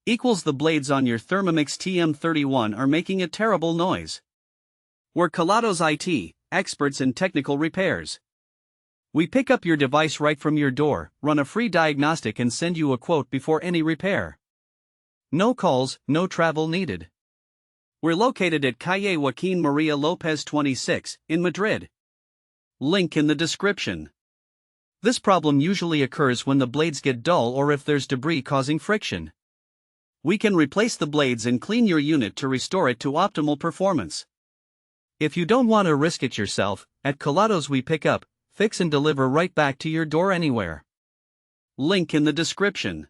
equals the blades on your Thermomix TM31 are making a terrible noise. We're Kelatos IT, experts in technical repairs. We pick up your device right from your door, run a free diagnostic and send you a quote before any repair. No calls, no travel needed. We're located at Calle Joaquin Maria Lopez 26, in Madrid. Link in the description. This problem usually occurs when the blades get dull or if there's debris causing friction. We can replace the blades and clean your unit to restore it to optimal performance. If you don't want to risk it yourself, at Kelatos we pick up, fix and deliver right back to your door anywhere. Link in the description.